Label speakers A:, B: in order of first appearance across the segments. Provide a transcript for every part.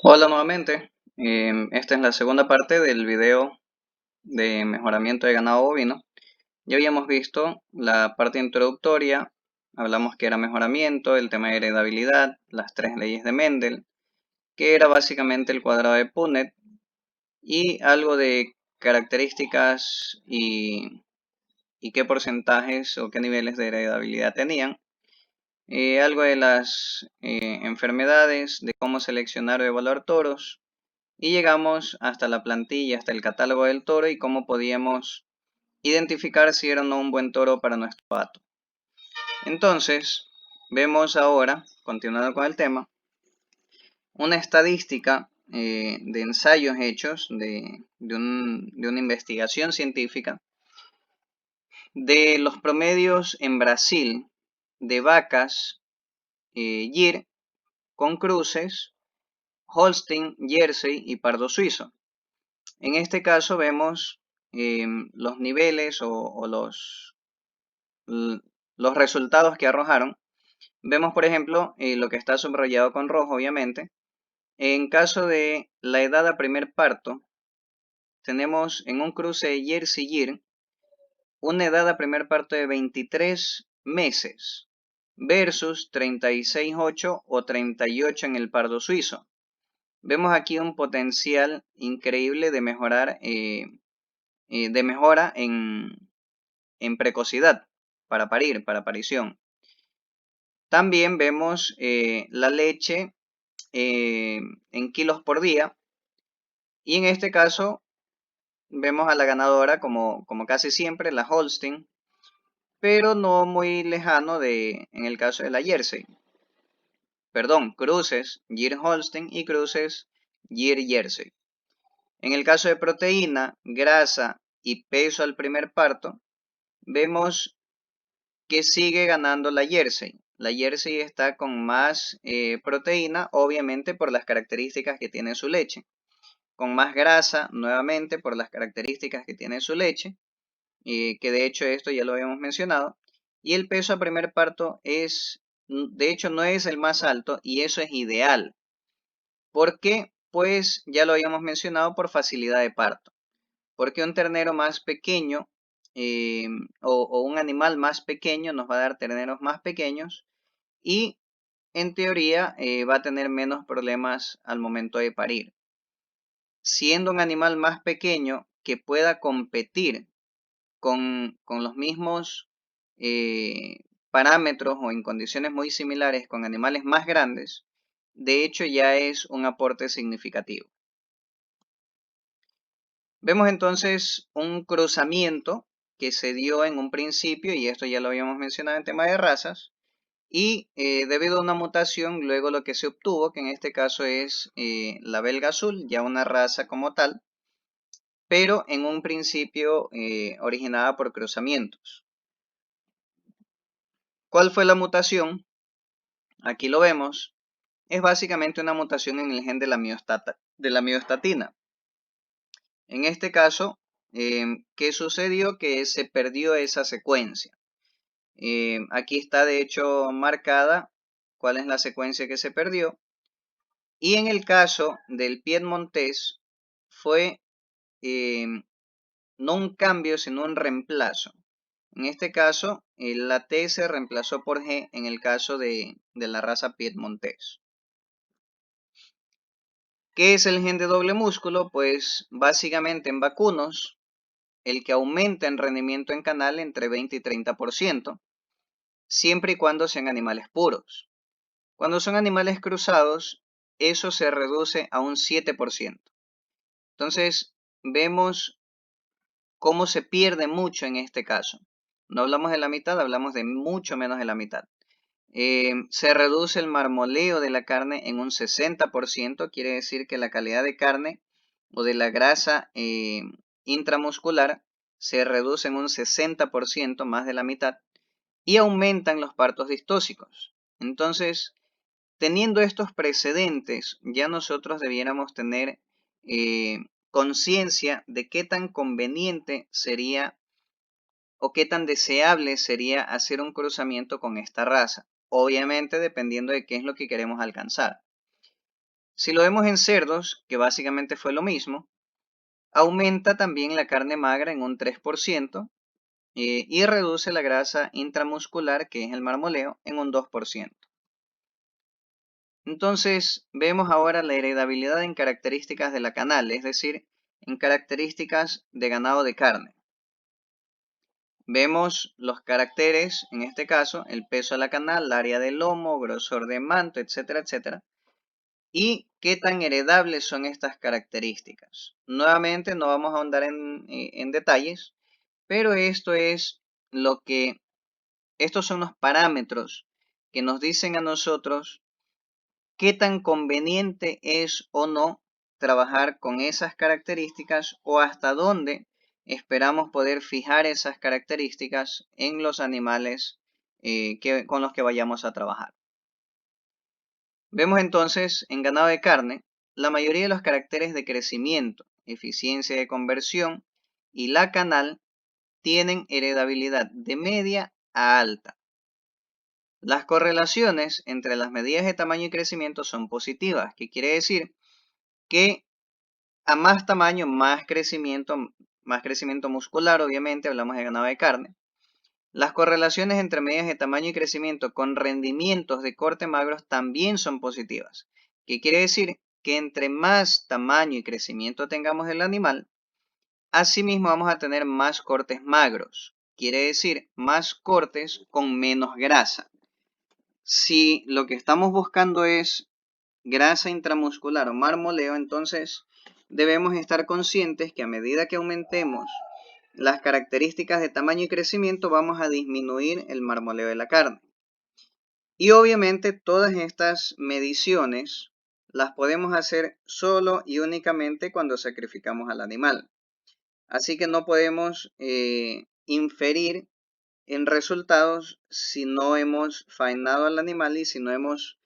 A: Hola nuevamente. Esta es la segunda parte del video de mejoramiento de ganado bovino. Ya habíamos visto la parte introductoria, hablamos que era mejoramiento, el tema de heredabilidad, las tres leyes de Mendel, que era básicamente el cuadrado de Punnett y algo de características y qué porcentajes o qué niveles de heredabilidad tenían. Algo de las enfermedades, de cómo seleccionar o evaluar toros. Y llegamos hasta la plantilla, hasta el catálogo del toro y cómo podíamos identificar si era o no un buen toro para nuestro pato. Entonces, vemos ahora, continuando con el tema, una estadística de ensayos hechos de una investigación científica de los promedios en Brasil de vacas Gir con cruces, Holstein, Jersey y Pardo Suizo. En este caso vemos los niveles o los resultados que arrojaron. Vemos, por ejemplo, lo que está subrayado con rojo, obviamente. En caso de la edad a primer parto, tenemos en un cruce Jersey-Gir una edad a primer parto de 23 meses versus 36,8 o 38 en el pardo suizo. Vemos aquí un potencial increíble de mejorar de mejora en precocidad para parir, para aparición. También vemos la leche en kilos por día y en este caso vemos a la ganadora como casi siempre, la Holstein, pero no muy lejano en el caso de la Jersey. Perdón, cruces Gir Holstein y cruces Gir Jersey. En el caso de proteína, grasa y peso al primer parto, vemos que sigue ganando la Jersey. La Jersey está con más proteína, obviamente por las características que tiene su leche. Con más grasa, nuevamente por las características que tiene su leche, que de hecho esto ya lo habíamos mencionado. Y el peso a primer parto de hecho no es el más alto y eso es ideal. ¿Por qué? Pues ya lo habíamos mencionado por facilidad de parto. Porque un ternero más pequeño eh, o un animal más pequeño nos va a dar terneros más pequeños y en teoría va a tener menos problemas al momento de parir. Siendo un animal más pequeño que pueda competir con los mismos eh, parámetros o en condiciones muy similares con animales más grandes, de hecho ya es un aporte significativo. Vemos entonces un cruzamiento que se dio en un principio, y esto ya lo habíamos mencionado en tema de razas, y debido a una mutación, luego lo que se obtuvo, que en este caso es la belga azul, ya una raza como tal, pero en un principio originada por cruzamientos. ¿Cuál fue la mutación? Aquí lo vemos. Es básicamente una mutación en el gen de la miostatina. En este caso, ¿qué sucedió? Que se perdió esa secuencia. Aquí está de hecho marcada cuál es la secuencia que se perdió. Y en el caso del piedmontés fue no un cambio, sino un reemplazo. En este caso, la T se reemplazó por G en el caso de la raza piedmontés. ¿Qué es el gen de doble músculo? Pues básicamente en vacunos, el que aumenta en rendimiento en canal entre 20 y 30%, siempre y cuando sean animales puros. Cuando son animales cruzados, eso se reduce a un 7%. Entonces, vemos cómo se pierde mucho en este caso. No hablamos de la mitad, hablamos de mucho menos de la mitad. Se reduce el marmoleo de la carne en un 60%, quiere decir que la calidad de carne o de la grasa intramuscular se reduce en un 60%, más de la mitad, y aumentan los partos distóxicos. Entonces, teniendo estos precedentes, ya nosotros debiéramos tener conciencia de qué tan conveniente sería o qué tan deseable sería hacer un cruzamiento con esta raza. Obviamente dependiendo de qué es lo que queremos alcanzar. Si lo vemos en cerdos, que básicamente fue lo mismo, aumenta también la carne magra en un 3% y reduce la grasa intramuscular, que es el marmoleo, en un 2%. Entonces, vemos ahora la heredabilidad en características de la canal, es decir, en características de ganado de carne. Vemos los caracteres, en este caso, el peso de la canal, el área del lomo, grosor de manto, etcétera, etcétera. Y qué tan heredables son estas características. Nuevamente, no vamos a ahondar en detalles, pero estos son los parámetros que nos dicen a nosotros qué tan conveniente es o no trabajar con esas características o hasta dónde esperamos poder fijar esas características en los animales con los que vayamos a trabajar. Vemos entonces en ganado de carne, la mayoría de los caracteres de crecimiento, eficiencia de conversión y la canal tienen heredabilidad de media a alta. Las correlaciones entre las medidas de tamaño y crecimiento son positivas, que quiere decir que a más tamaño, más crecimiento muscular, obviamente, hablamos de ganado de carne. Las correlaciones entre medidas de tamaño y crecimiento con rendimientos de corte magros también son positivas, que quiere decir que entre más tamaño y crecimiento tengamos del animal, asimismo vamos a tener más cortes magros, quiere decir más cortes con menos grasa. Si lo que estamos buscando es grasa intramuscular o marmoleo, entonces debemos estar conscientes que a medida que aumentemos las características de tamaño y crecimiento, vamos a disminuir el marmoleo de la carne. Y obviamente todas estas mediciones las podemos hacer solo y únicamente cuando sacrificamos al animal. Así que no podemos inferir en resultados si no hemos faenado al animal y si no hemos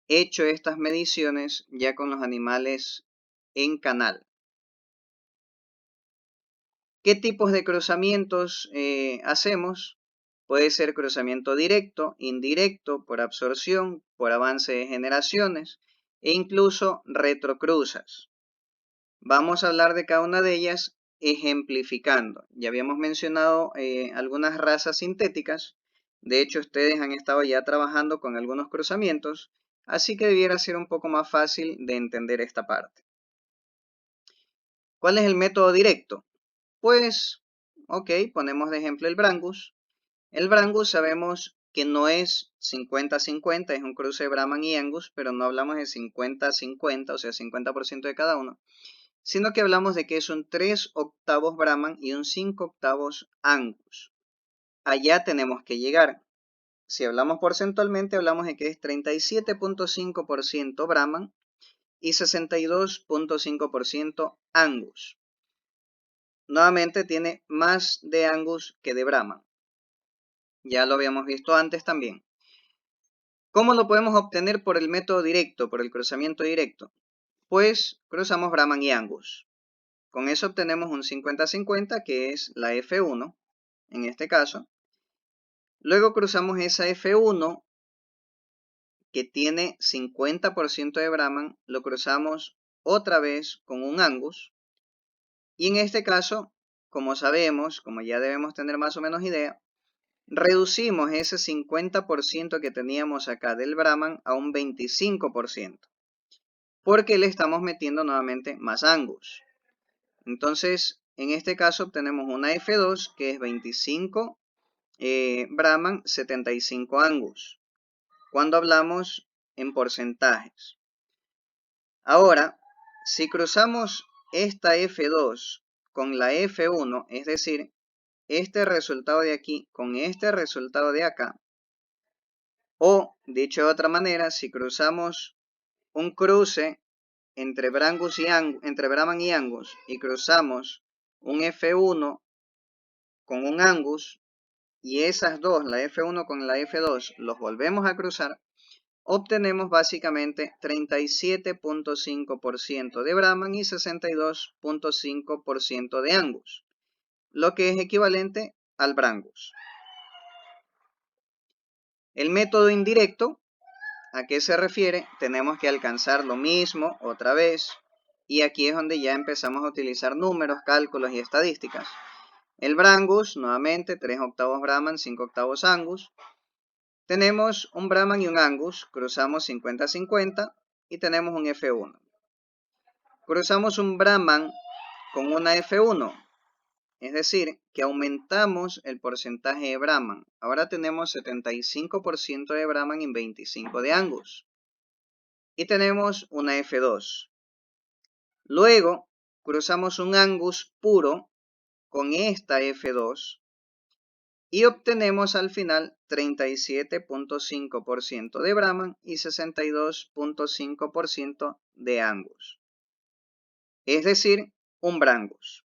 A: hecho estas mediciones ya con los animales en canal. ¿Qué tipos de cruzamientos hacemos? Puede ser cruzamiento directo, indirecto, por absorción, por avance de generaciones e incluso retrocruzas. Vamos a hablar de cada una de ellas ejemplificando. Ya habíamos mencionado algunas razas sintéticas. De hecho, ustedes han estado ya trabajando con algunos cruzamientos, así que debiera ser un poco más fácil de entender esta parte. ¿Cuál es el método directo? Pues, ok, ponemos de ejemplo el Brangus. El Brangus sabemos que no es 50-50, es un cruce de Brahman y Angus, pero no hablamos de 50-50, o sea, 50% de cada uno, sino que hablamos de que es un 3 octavos Brahman y un 5 octavos Angus. Allá tenemos que llegar. Si hablamos porcentualmente, hablamos de que es 37.5% Brahman y 62.5% Angus. Nuevamente tiene más de Angus que de Brahman. Ya lo habíamos visto antes también. ¿Cómo lo podemos obtener por el método directo, por el cruzamiento directo? Pues cruzamos Brahman y Angus. Con eso obtenemos un 50-50, que es la F1, en este caso. Luego cruzamos esa F1, que tiene 50% de Brahman, lo cruzamos otra vez con un Angus. Y en este caso, como sabemos, como ya debemos tener más o menos idea, reducimos ese 50% que teníamos acá del Brahman a un 25%, porque le estamos metiendo nuevamente más Angus. Entonces, en este caso obtenemos una F2 que es 25 Brahman, 75 Angus, cuando hablamos en porcentajes. Ahora, si cruzamos esta F2 con la F1, es decir, este resultado de aquí con este resultado de acá, o dicho de otra manera, si cruzamos un cruce entre Brahman y Angus y cruzamos un F1 con un Angus y esas dos, la F1 con la F2, los volvemos a cruzar, obtenemos básicamente 37.5% de Brahman y 62.5% de Angus, lo que es equivalente al Brangus. El método indirecto ¿A qué se refiere? Tenemos que alcanzar lo mismo otra vez. Y aquí es donde ya empezamos a utilizar números, cálculos y estadísticas. El Brangus, nuevamente, 3 octavos Brahman, 5 octavos Angus. Tenemos un Brahman y un Angus, cruzamos 50-50 y tenemos un F1. Cruzamos un Brahman con una F1, es decir, que aumentamos el porcentaje de Brahman. Ahora tenemos 75% de Brahman y 25% de Angus. Y tenemos una F2. Luego, cruzamos un Angus puro con esta F2 y obtenemos al final 37.5% de Brahman y 62.5% de Angus. Es decir, un Brangus.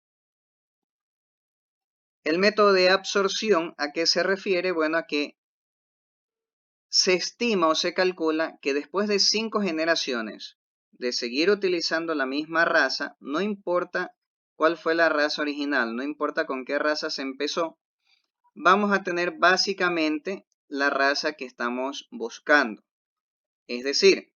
A: El método de absorción, ¿a qué se refiere? Bueno, a que se estima o se calcula que después de 5 generaciones de seguir utilizando la misma raza, no importa cuál fue la raza original, no importa con qué raza se empezó, vamos a tener básicamente la raza que estamos buscando. Es decir,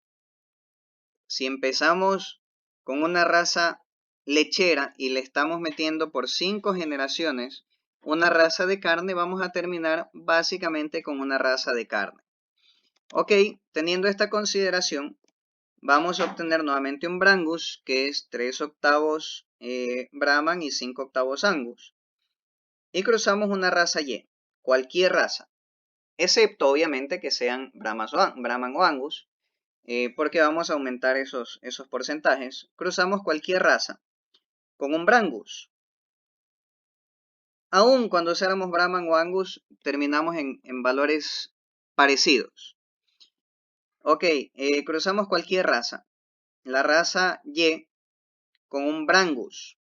A: si empezamos con una raza lechera y le estamos metiendo por 5 generaciones una raza de carne, vamos a terminar básicamente con una raza de carne. Ok, teniendo esta consideración, vamos a obtener nuevamente un Brangus, que es 3 octavos Brahman y 5 octavos Angus. Y cruzamos una raza Y, cualquier raza, excepto obviamente que sean Brahman o Angus, porque vamos a aumentar esos porcentajes. Cruzamos cualquier raza con un Brangus. Aún cuando seamos Brahman o Angus, terminamos en valores parecidos. Ok, cruzamos cualquier raza. La raza Y con un Brangus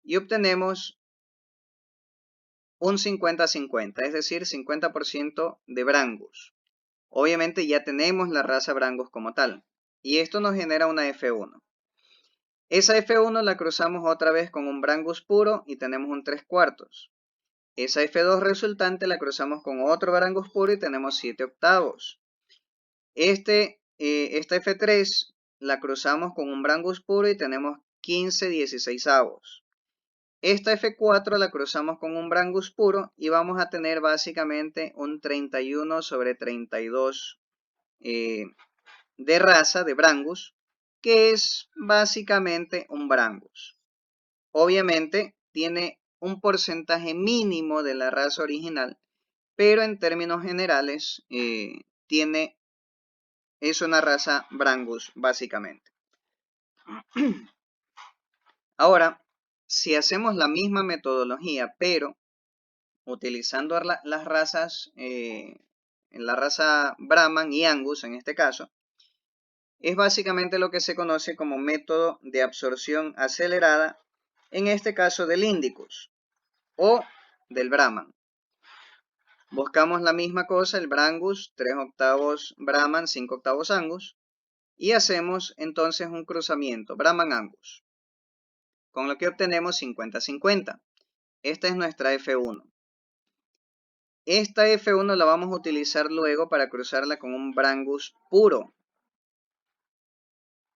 A: y obtenemos un 50-50, es decir, 50% de Brangus. Obviamente ya tenemos la raza Brangus como tal y esto nos genera una F1. Esa F1 la cruzamos otra vez con un Brangus puro y tenemos un 3/4. Esa F2 resultante la cruzamos con otro Brangus puro y tenemos 7 octavos. Esta F3 la cruzamos con un Brangus puro y tenemos 15/16. Esta F4 la cruzamos con un Brangus puro y vamos a tener básicamente un 31/32 de raza de Brangus, que es básicamente un Brangus. Obviamente tiene un porcentaje mínimo de la raza original, pero en términos generales es una raza Brangus básicamente. Ahora, si hacemos la misma metodología, pero utilizando las razas, la raza Brahman y Angus en este caso, es básicamente lo que se conoce como método de absorción acelerada, en este caso del Indicus o del Brahman. Buscamos la misma cosa, el Brangus, 3 octavos Brahman, 5 octavos Angus, y hacemos entonces un cruzamiento Brahman-Angus, con lo que obtenemos 50-50. Esta es nuestra F1. Esta F1 la vamos a utilizar luego para cruzarla con un Brangus puro.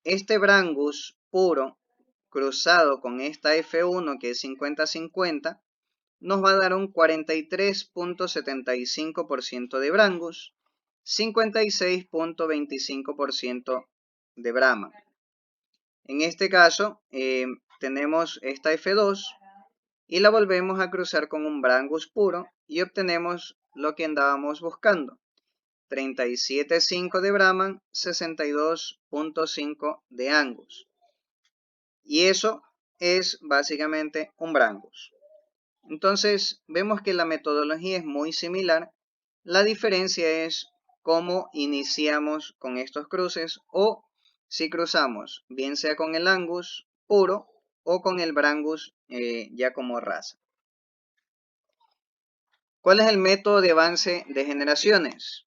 A: Este Brangus puro cruzado con esta F1 que es 50-50 nos va a dar un 43.75% de Brangus, 56.25% de Brahman. En este caso tenemos esta F2 y la volvemos a cruzar con un Brangus puro y obtenemos lo que andábamos buscando. 37.5 de Brahman, 62.5 de Angus. Y eso es básicamente un Brangus. Entonces vemos que la metodología es muy similar. La diferencia es cómo iniciamos con estos cruces o si cruzamos, bien sea con el Angus puro o con el Brangus ya como raza. ¿Cuál es el método de avance de generaciones?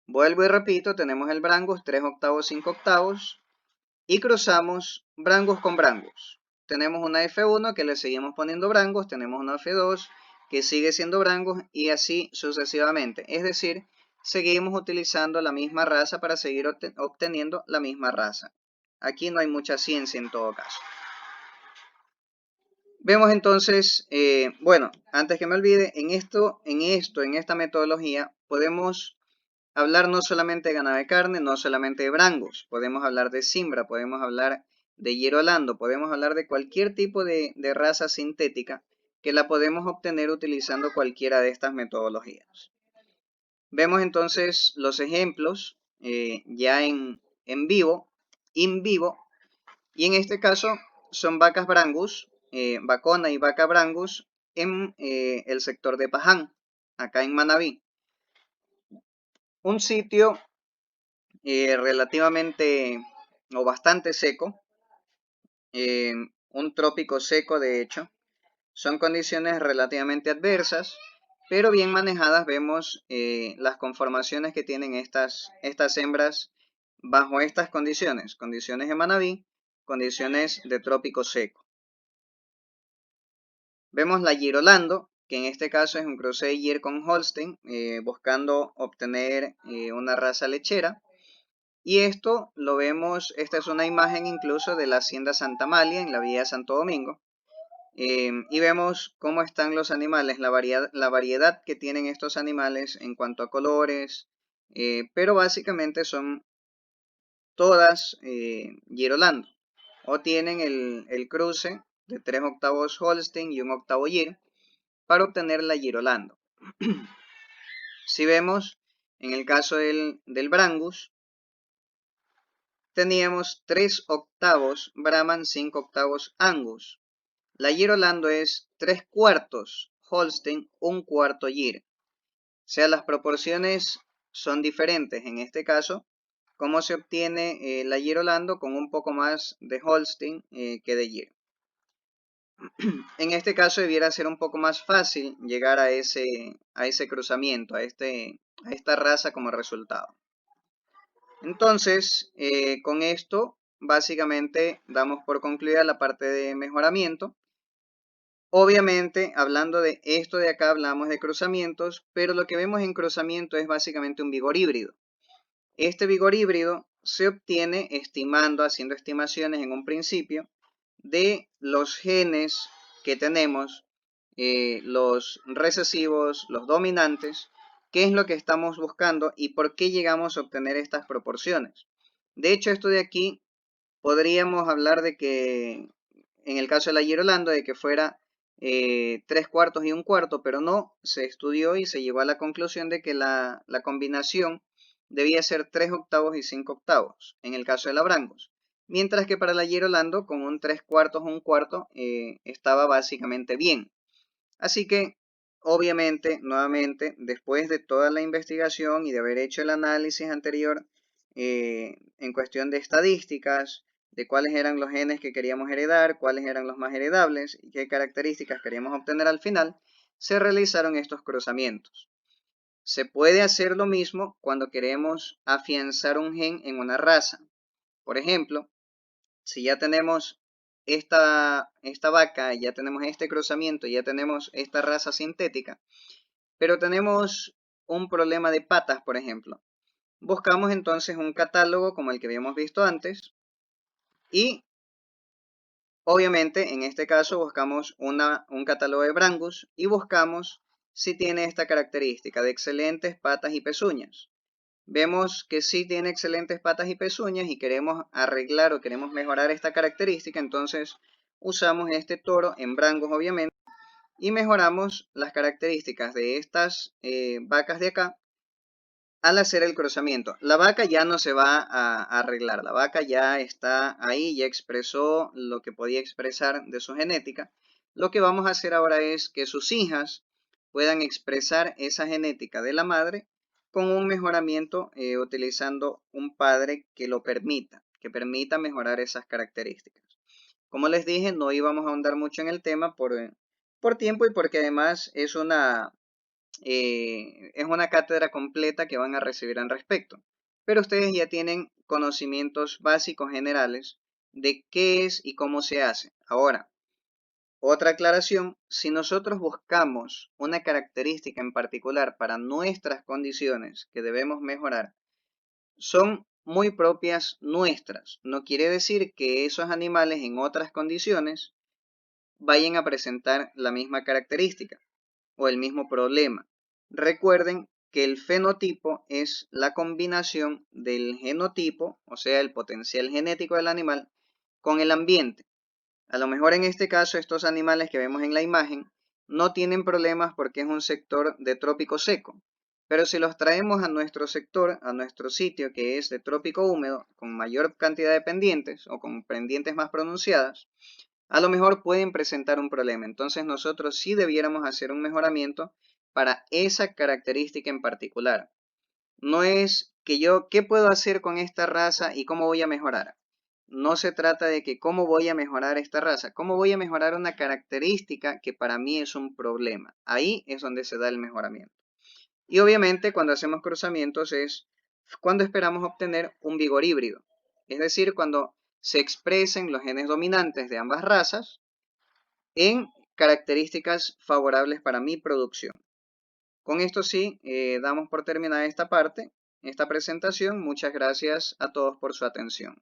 A: Vuelvo y repito, tenemos el Brangus 3 octavos, 5 octavos y cruzamos Brangus con Brangus. Tenemos una F1 que le seguimos poniendo Brangus, tenemos una F2 que sigue siendo Brangus y así sucesivamente. Es decir, seguimos utilizando la misma raza para seguir obteniendo la misma raza. Aquí no hay mucha ciencia en todo caso. Vemos entonces, bueno, antes que me olvide, en esta metodología, podemos hablar no solamente de ganado de carne, no solamente de Brangus, podemos hablar de Zimbra, podemos hablar de Girolando, podemos hablar de cualquier tipo de raza sintética que la podemos obtener utilizando cualquiera de estas metodologías. Vemos entonces los ejemplos ya en vivo, in vivo, y en este caso son vacas Brangus, vacona y vaca Brangus en el sector de Paján, acá en Manabí. Un sitio relativamente o bastante seco, un trópico seco de hecho. Son condiciones relativamente adversas, pero bien manejadas vemos las conformaciones que tienen estas hembras bajo estas condiciones. Condiciones de Manabí, condiciones de trópico seco. Vemos la Girolando, que en este caso es un cruce de Gir con Holstein, buscando obtener una raza lechera. Y esto lo vemos, esta es una imagen incluso de la hacienda Santa Amalia en la vía de Santo Domingo. Y vemos cómo están los animales, la variedad que tienen estos animales en cuanto a colores, pero básicamente son todas Girolando, o tienen el cruce de 3 octavos Holstein y 1 octavo Gir para obtener la Girolando. Si vemos, en el caso del Brangus, teníamos 3 octavos Brahman, 5 octavos Angus. La Girolando es 3 cuartos Holstein, 1 cuarto Gir. O sea, las proporciones son diferentes. En este caso, ¿cómo se obtiene la Girolando? Con un poco más de Holstein que de Gir. En este caso debiera ser un poco más fácil llegar a ese cruzamiento, a esta raza como resultado. Entonces, con esto, básicamente damos por concluida la parte de mejoramiento. Obviamente, hablando de esto de acá, hablamos de cruzamientos, pero lo que vemos en cruzamiento es básicamente un vigor híbrido. Este vigor híbrido se obtiene estimando, haciendo estimaciones en un principio de los genes que tenemos, los recesivos, los dominantes, qué es lo que estamos buscando y por qué llegamos a obtener estas proporciones. De hecho, esto de aquí podríamos hablar de que, en el caso de la Girolando, de que fuera 3 cuartos y 1 cuarto, pero no, se estudió y se llegó a la conclusión de que la combinación debía ser 3 octavos y 5 octavos, en el caso de la Brangus. Mientras que para la Girolando, con un 3 cuartos o 1 cuarto, estaba básicamente bien. Así que, obviamente, nuevamente, después de toda la investigación y de haber hecho el análisis anterior en cuestión de estadísticas, de cuáles eran los genes que queríamos heredar, cuáles eran los más heredables y qué características queríamos obtener al final, se realizaron estos cruzamientos. Se puede hacer lo mismo cuando queremos afianzar un gen en una raza. Por ejemplo, si ya tenemos esta vaca, ya tenemos este cruzamiento, ya tenemos esta raza sintética, pero tenemos un problema de patas, por ejemplo. Buscamos entonces un catálogo como el que habíamos visto antes y obviamente en este caso buscamos un catálogo de Brangus y buscamos si tiene esta característica de excelentes patas y pezuñas. Vemos que sí tiene excelentes patas y pezuñas y queremos arreglar o queremos mejorar esta característica, entonces usamos este toro en Brangus obviamente y mejoramos las características de estas vacas de acá al hacer el cruzamiento. La vaca ya no se va a arreglar, la vaca ya está ahí, ya expresó lo que podía expresar de su genética. Lo que vamos a hacer ahora es que sus hijas puedan expresar esa genética de la madre con un mejoramiento utilizando un padre que lo permita, que permita mejorar esas características. Como les dije, no íbamos a ahondar mucho en el tema por tiempo y porque además es una cátedra completa que van a recibir al respecto. Pero ustedes ya tienen conocimientos básicos generales de qué es y cómo se hace. Ahora, Otra aclaración, si nosotros buscamos una característica en particular para nuestras condiciones que debemos mejorar, son muy propias nuestras. No quiere decir que esos animales en otras condiciones vayan a presentar la misma característica o el mismo problema. Recuerden que el fenotipo es la combinación del genotipo, o sea, el potencial genético del animal, con el ambiente. A lo mejor en este caso estos animales que vemos en la imagen no tienen problemas porque es un sector de trópico seco. Pero si los traemos a nuestro sector, a nuestro sitio que es de trópico húmedo, con mayor cantidad de pendientes o con pendientes más pronunciadas, a lo mejor pueden presentar un problema. Entonces nosotros sí debiéramos hacer un mejoramiento para esa característica en particular. No es que yo, ¿qué puedo hacer con esta raza y cómo voy a mejorar? No se trata de que cómo voy a mejorar esta raza, cómo voy a mejorar una característica que para mí es un problema. Ahí es donde se da el mejoramiento. Y obviamente cuando hacemos cruzamientos es cuando esperamos obtener un vigor híbrido. Es decir, cuando se expresen los genes dominantes de ambas razas en características favorables para mi producción. Con esto sí, damos por terminada esta parte, esta presentación. Muchas gracias a todos por su atención.